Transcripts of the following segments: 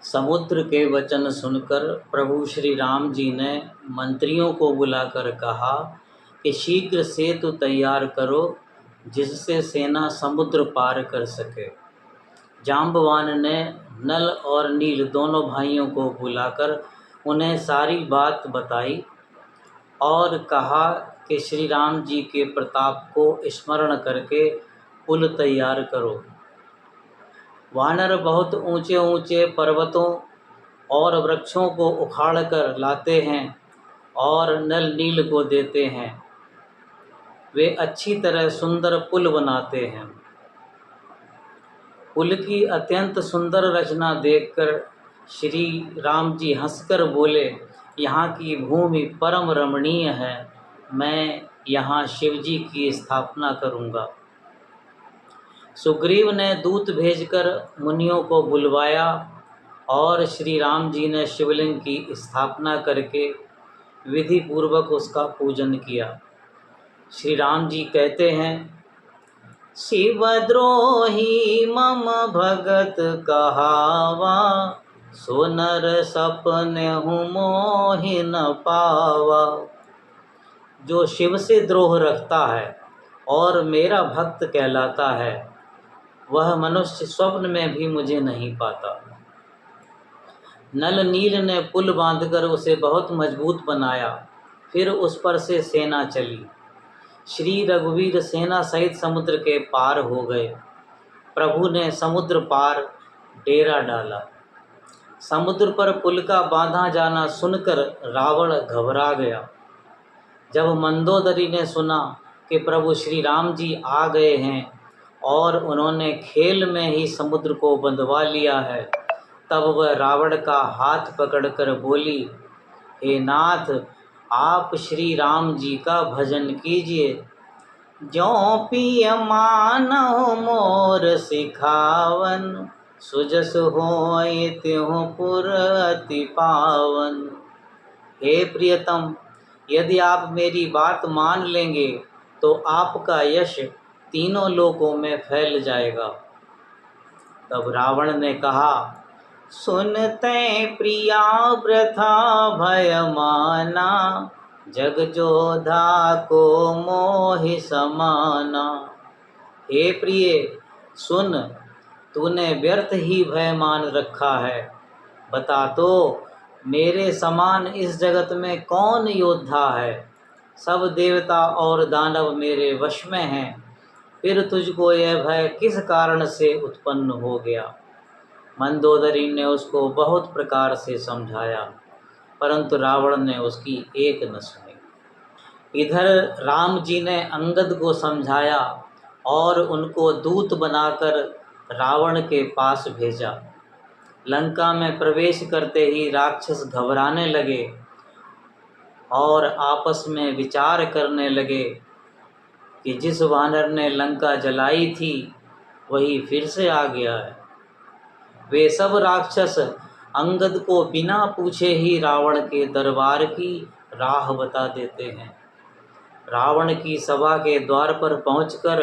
समुद्र के वचन सुनकर प्रभु श्री राम जी ने मंत्रियों को बुलाकर कहा कि शीघ्र सेतु तैयार करो जिससे सेना समुद्र पार कर सके। जाम्बवान ने नल और नील दोनों भाइयों को बुलाकर उन्हें सारी बात बताई और कहा कि श्री राम जी के प्रताप को स्मरण करके पुल तैयार करो। वानर बहुत ऊंचे ऊंचे पर्वतों और वृक्षों को उखाड़ कर लाते हैं और नल नील को देते हैं। वे अच्छी तरह सुंदर पुल बनाते हैं। पुल की अत्यंत सुंदर रचना देखकर श्री राम जी हंसकर बोले, यहाँ की भूमि परम रमणीय है, मैं यहाँ शिव जी की स्थापना करूँगा। सुग्रीव ने दूत भेजकर मुनियों को बुलवाया और श्री राम जी ने शिवलिंग की स्थापना करके विधि पूर्वक उसका पूजन किया। श्री राम जी कहते हैं, शिवद्रोही मम भगत कहावा, सोनर सपने हूँ मोहि न पावा। जो शिव से द्रोह रखता है और मेरा भक्त कहलाता है, वह मनुष्य स्वप्न में भी मुझे नहीं पाता। नल नील ने पुल बांधकर उसे बहुत मजबूत बनाया। फिर उस पर से सेना चली। श्री रघुवीर सेना सहित समुद्र के पार हो गए। प्रभु ने समुद्र पार डेरा डाला। समुद्र पर पुल का बांधा जाना सुनकर रावण घबरा गया। जब मंदोदरी ने सुना कि प्रभु श्री राम जी आ गए हैं और उन्होंने खेल में ही समुद्र को बंधवा लिया है, तब वह रावण का हाथ पकड़कर बोली, हे नाथ, आप श्री राम जी का भजन कीजिए। ज्यों पिय मानहु मोर सिखावन, सुजस होय त्यों पुर अति पावन। हे प्रियतम, यदि आप मेरी बात मान लेंगे तो आपका यश तीनों लोकों में फैल जाएगा। तब रावण ने कहा, सुनते प्रिया वृथा भय माना, जग जोधा को मोहि समाना। हे प्रिय, सुन, तूने व्यर्थ ही भय मान रखा है। बता तो, मेरे समान इस जगत में कौन योद्धा है? सब देवता और दानव मेरे वश में हैं। फिर तुझको यह भय किस कारण से उत्पन्न हो गया? मंदोदरी ने उसको बहुत प्रकार से समझाया, परंतु रावण ने उसकी एक न सुनी। इधर राम जी ने अंगद को समझाया और उनको दूत बनाकर रावण के पास भेजा। लंका में प्रवेश करते ही राक्षस घबराने लगे और आपस में विचार करने लगे कि जिस वानर ने लंका जलाई थी वही फिर से आ गया है। वे सब राक्षस अंगद को बिना पूछे ही रावण के दरबार की राह बता देते हैं। रावण की सभा के द्वार पर पहुंचकर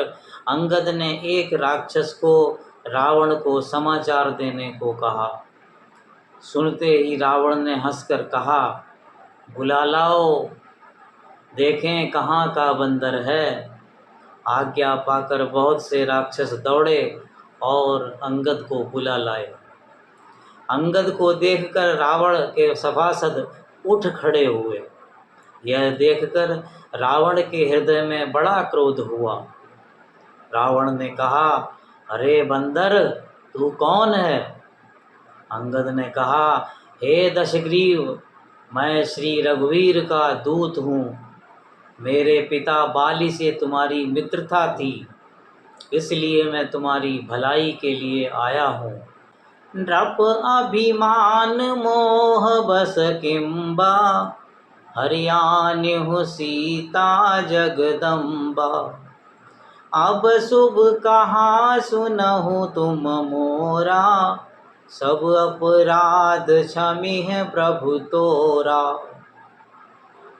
अंगद ने एक राक्षस को रावण को समाचार देने को कहा। सुनते ही रावण ने हंसकर कहा, बुला लाओ, देखें कहाँ का बंदर है। आज्ञा पाकर बहुत से राक्षस दौड़े और अंगद को बुला लाए। अंगद को देखकर रावण के सभासद उठ खड़े हुए। यह देखकर रावण के हृदय में बड़ा क्रोध हुआ। रावण ने कहा, अरे बंदर, तू कौन है? अंगद ने कहा, हे दशग्रीव, मैं श्री रघुवीर का दूत हूँ। मेरे पिता बाली से तुम्हारी मित्रता थी, इसलिए मैं तुम्हारी भलाई के लिए आया हूँ। नृप अभिमान मोह बस किंबा, हरियाण्यु सीता जगदम्बा। अब शुभ कहा सुनहु तुम मोरा, सब अपराध क्षमिह प्रभु तोरा।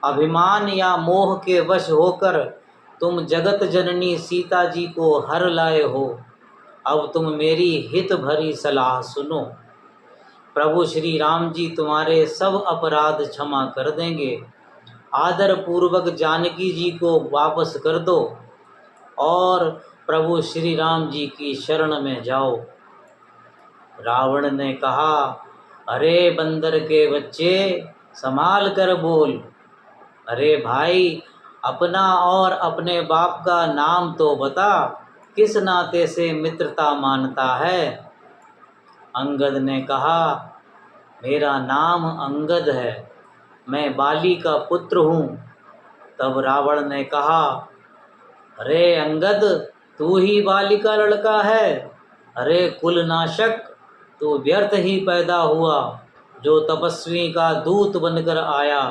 अभिमान या मोह के वश होकर तुम जगत जननी सीता जी को हर लाए हो। अब तुम मेरी हित भरी सलाह सुनो। प्रभु श्री राम जी तुम्हारे सब अपराध क्षमा कर देंगे। आदर पूर्वक जानकी जी को वापस कर दो और प्रभु श्री राम जी की शरण में जाओ। रावण ने कहा, अरे बंदर के बच्चे, संभाल कर बोल। अरे भाई, अपना और अपने बाप का नाम तो बता, किस नाते से मित्रता मानता है। अंगद ने कहा, मेरा नाम अंगद है, मैं बाली का पुत्र हूँ। तब रावण ने कहा, अरे अंगद, तू ही बाली का लड़का है। अरे कुलनाशक, तू व्यर्थ ही पैदा हुआ, जो तपस्वी का दूत बनकर आया।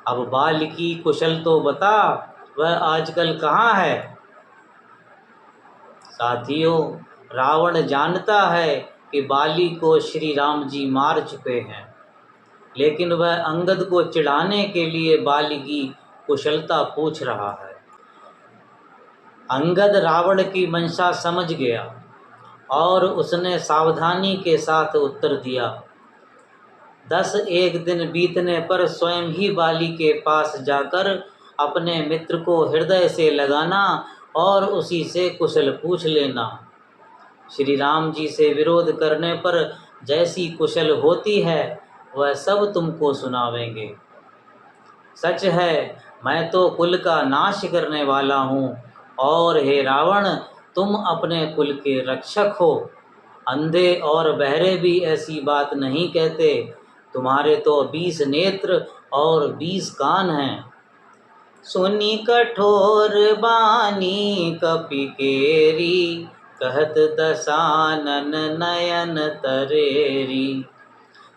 अब बाल की कुशल तो बता, वह आजकल कहाँ है। साथियों, रावण जानता है कि बाली को श्री राम जी मार चुके हैं, लेकिन वह अंगद को चिढ़ाने के लिए बाली की कुशलता पूछ रहा है। अंगद रावण की मंशा समझ गया और उसने सावधानी के साथ उत्तर दिया। 10 दिन बीतने पर स्वयं ही बाली के पास जाकर अपने मित्र को हृदय से लगाना और उसी से कुशल पूछ लेना। श्री राम जी से विरोध करने पर जैसी कुशल होती है, वह सब तुमको सुनावेंगे। सच है, मैं तो कुल का नाश करने वाला हूँ, और हे रावण, तुम अपने कुल के रक्षक हो। अंधे और बहरे भी ऐसी बात नहीं कहते, तुम्हारे तो 20 नेत्र और 20 कान हैं। सुनी कठोर बानी कपि केरी, कहत दसानन नयन तरेरी।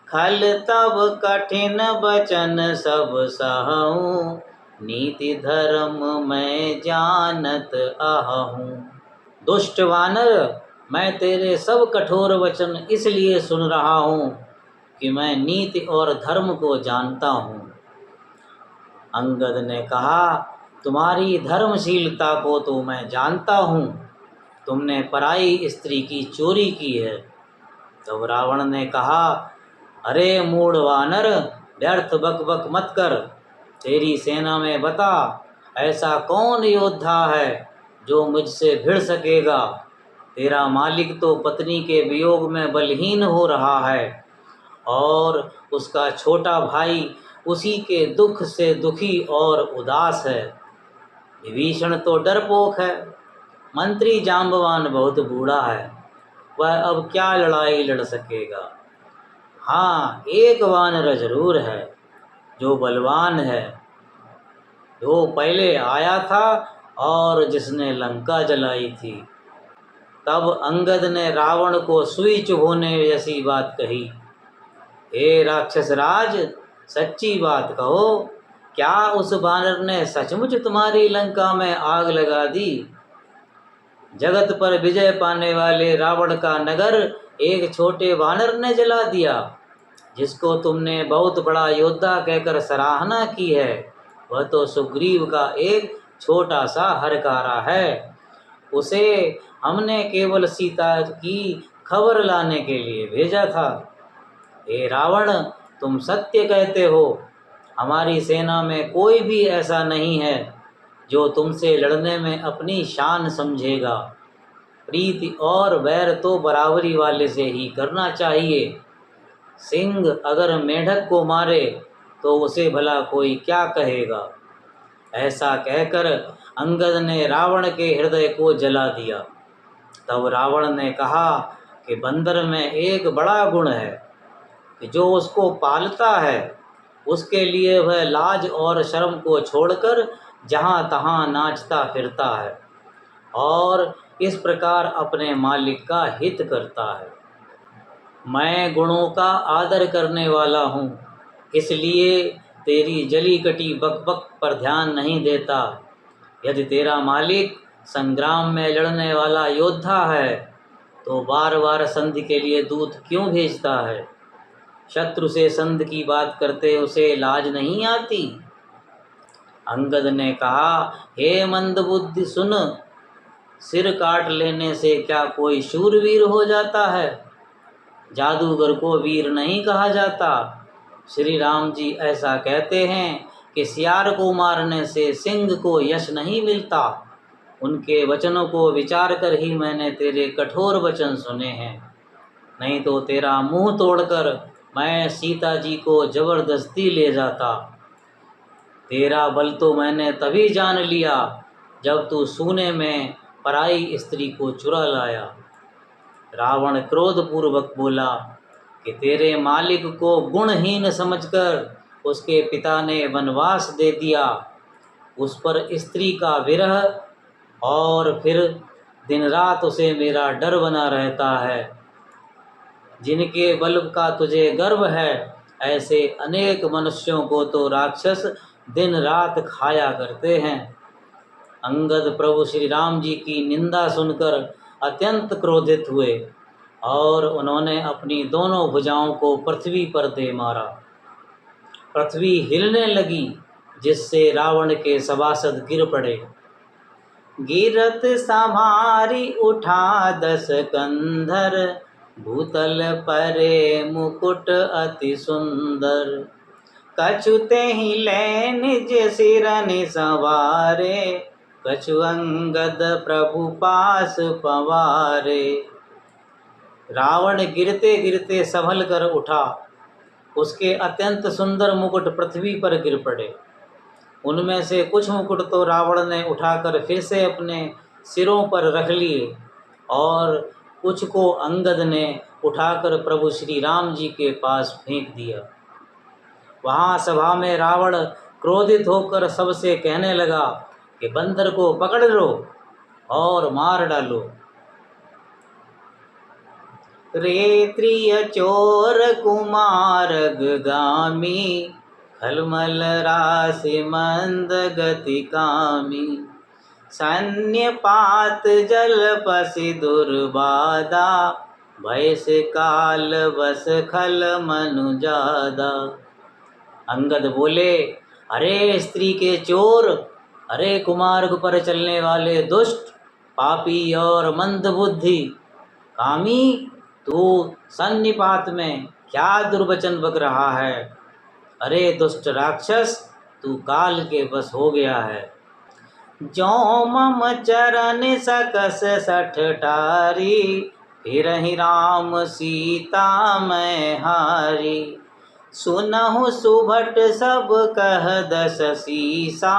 खल तब कठिन बचन सब सहऊँ, नीति धर्म मैं जानत आहूँ। दुष्ट वानर, मैं तेरे सब कठोर वचन इसलिए सुन रहा हूँ कि मैं नीति और धर्म को जानता हूँ। अंगद ने कहा, तुम्हारी धर्मशीलता को तो मैं जानता हूँ, तुमने पराई स्त्री की चोरी की है। तब रावण ने कहा, अरे मूढ़ वानर, व्यर्थ बक बक मत कर। तेरी सेना में बता, ऐसा कौन योद्धा है जो मुझसे भिड़ सकेगा। तेरा मालिक तो पत्नी के वियोग में बलहीन हो रहा है, और उसका छोटा भाई उसी के दुख से दुखी और उदास है। विभीषण तो डरपोक है, मंत्री जाम्बवान बहुत बूढ़ा है, वह अब क्या लड़ाई लड़ सकेगा। हाँ, एक वानर जरूर है जो बलवान है, जो पहले आया था और जिसने लंका जलाई थी। तब अंगद ने रावण को सुई चुभोने जैसी बात कही। हे राक्षस राज, सच्ची बात कहो, क्या उस वानर ने सचमुच तुम्हारी लंका में आग लगा दी। जगत पर विजय पाने वाले रावण का नगर एक छोटे वानर ने जला दिया, जिसको तुमने बहुत बड़ा योद्धा कहकर सराहना की है। वह तो सुग्रीव का एक छोटा सा हरकारा है, उसे हमने केवल सीता की खबर लाने के लिए भेजा था। हे रावण, तुम सत्य कहते हो, हमारी सेना में कोई भी ऐसा नहीं है जो तुमसे लड़ने में अपनी शान समझेगा। प्रीति और वैर तो बराबरी वाले से ही करना चाहिए। सिंह अगर मेंढक को मारे तो उसे भला कोई क्या कहेगा। ऐसा कहकर अंगद ने रावण के हृदय को जला दिया। तब रावण ने कहा कि बंदर में एक बड़ा गुण है कि जो उसको पालता है, उसके लिए वह लाज और शर्म को छोड़कर जहाँ तहाँ नाचता फिरता है और इस प्रकार अपने मालिक का हित करता है। मैं गुणों का आदर करने वाला हूँ, इसलिए तेरी जली कटी बकबक पर ध्यान नहीं देता। यदि तेरा मालिक संग्राम में लड़ने वाला योद्धा है तो बार बार संधि के लिए दूत क्यों भेजता है। शत्रु से संधि की बात करते उसे लाज नहीं आती। अंगद ने कहा, हे मंदबुद्धि सुन, सिर काट लेने से क्या कोई शूरवीर हो जाता है। जादूगर को वीर नहीं कहा जाता। श्री राम जी ऐसा कहते हैं कि सियार को मारने से सिंह को यश नहीं मिलता। उनके वचनों को विचार कर ही मैंने तेरे कठोर वचन सुने हैं, नहीं तो तेरा मुंह तोड़कर मैं सीता जी को जबरदस्ती ले जाता। तेरा बल तो मैंने तभी जान लिया जब तू सूने में पराई स्त्री को चुरा लाया। रावण क्रोधपूर्वक बोला कि तेरे मालिक को गुणहीन समझकर उसके पिता ने वनवास दे दिया। उस पर स्त्री का विरह और फिर दिन रात उसे मेरा डर बना रहता है। जिनके बल का तुझे गर्व है, ऐसे अनेक मनुष्यों को तो राक्षस दिन रात खाया करते हैं। अंगद प्रभु श्री राम जी की निंदा सुनकर अत्यंत क्रोधित हुए और उन्होंने अपनी दोनों भुजाओं को पृथ्वी पर दे मारा। पृथ्वी हिलने लगी, जिससे रावण के सभासद गिर पड़े। गिरत संभारी उठा 10 कंधर, भूतल परे मुकुट अति सुंदर। कछुते ही ले निज सिरनि संवारे, कछु अंगद प्रभु पास पवारे। रावण गिरते गिरते संभल कर उठा। उसके अत्यंत सुंदर मुकुट पृथ्वी पर गिर पड़े। उनमें से कुछ मुकुट तो रावण ने उठाकर फिर से अपने सिरों पर रख लिए और कुछ को अंगद ने उठाकर प्रभु श्री राम जी के पास फेंक दिया। वहाँ सभा में रावण क्रोधित होकर सबसे कहने लगा कि बंदर को पकड़ लो और मार डालो। रेत्रिय चोर कुमार गामी, खलमल राशि मंद गति कामी। सैन्य पात जल पसि दुर्बाधा, भय से काल बस खल मनु जादा। अंगद बोले, अरे स्त्री के चोर, अरे कुमार्ग पर चलने वाले दुष्ट, पापी और मंद बुद्धि कामी, तू सन्निपात में क्या दुर्वचन बक रहा है। अरे दुष्ट राक्षस, तू काल के बस हो गया है। जो मम चरण सकस 60 टारी, फिरहि राम सीता मैं हारी। सुनहु सुभट सब कह 10 सीसा,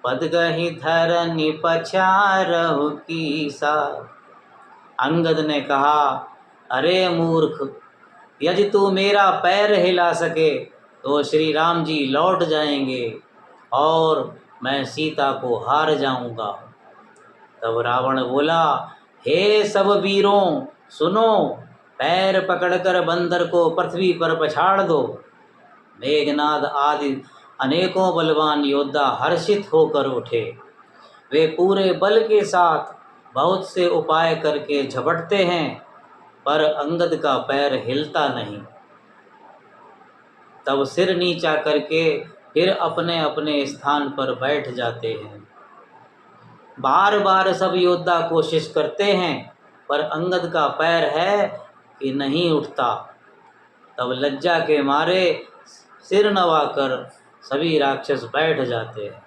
पद गहि धरनि पछारहु कीसा। अंगद ने कहा, अरे मूर्ख, यदि तू मेरा पैर हिला सके तो श्री राम जी लौट जाएंगे और मैं सीता को हार जाऊंगा। तब रावण बोला, हे सब वीरों सुनो, पैर पकड़कर बंदर को पृथ्वी पर पछाड़ दो। मेघनाद आदि अनेकों बलवान योद्धा हर्षित होकर उठे। वे पूरे बल के साथ बहुत से उपाय करके झपटते हैं, पर अंगद का पैर हिलता नहीं। तब सिर नीचा करके फिर अपने अपने स्थान पर बैठ जाते हैं। बार बार सब योद्धा कोशिश करते हैं, पर अंगद का पैर है कि नहीं उठता। तब लज्जा के मारे सिर नवाकर सभी राक्षस बैठ जाते हैं।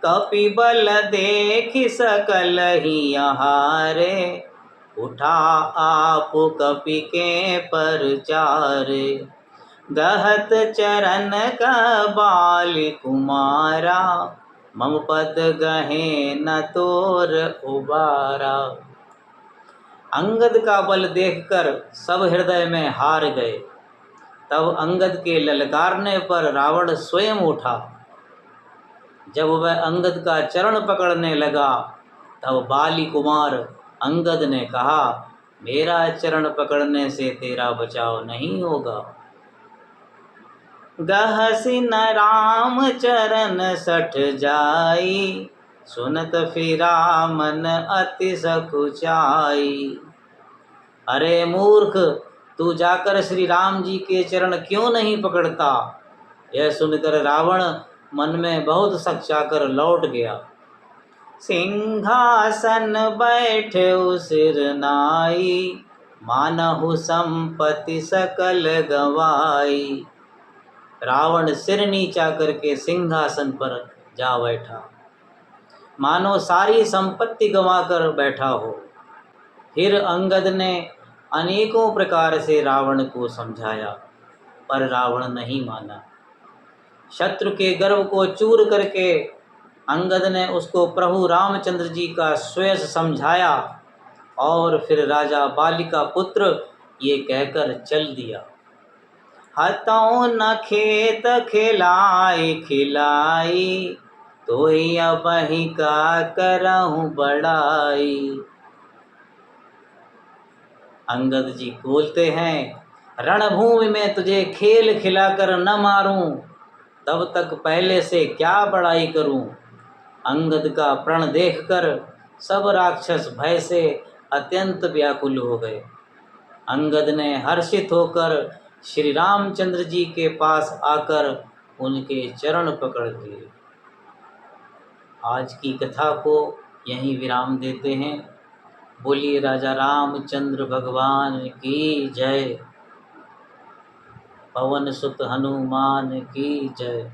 कपि बल देखि सकल ही हारे, उठा आप कपि के परचारे। गहत चरण का बाली कुमारा, मम पद गहे न तोर उबारा। अंगद का बल देखकर सब हृदय में हार गए। तब अंगद के ललकारने पर रावण स्वयं उठा। जब वह अंगद का चरण पकड़ने लगा, तब बाली कुमार अंगद ने कहा, मेरा चरण पकड़ने से तेरा बचाव नहीं होगा। गहसि न राम चरण 60 जाई, सुनत फिरा मन अति सकुचाई। अरे मूर्ख, तू जाकर श्री राम जी के चरण क्यों नहीं पकड़ता। यह सुनकर रावण मन में बहुत सकुचाकर लौट गया। सिंहासन बैठे सिर नाई, मानहु संपत्ति सकल गवाई। रावण सिर नीचा करके सिंहासन पर जा बैठा, मानो सारी संपत्ति गंवा कर बैठा हो। फिर अंगद ने अनेकों प्रकार से रावण को समझाया, पर रावण नहीं माना। शत्रु के गर्व को चूर करके अंगद ने उसको प्रभु रामचंद्र जी का श्रेयस समझाया और फिर राजा बाली का पुत्र ये कहकर चल दिया, हतौ न खेत खिलाई खिलाई, तो अबहि का करहूँ बड़ाई। अंगद जी बोलते हैं, रणभूमि में तुझे खेल खिलाकर न मारूं, तब तक पहले से क्या बड़ाई करूं। अंगद का प्रण देखकर सब राक्षस भय से अत्यंत व्याकुल हो गए। अंगद ने हर्षित होकर श्री रामचंद्र जी के पास आकर उनके चरण पकड़ लिए। आज की कथा को यहीं विराम देते हैं। बोलिए राजा रामचंद्र भगवान की जय, पवन सुत हनुमान की जय।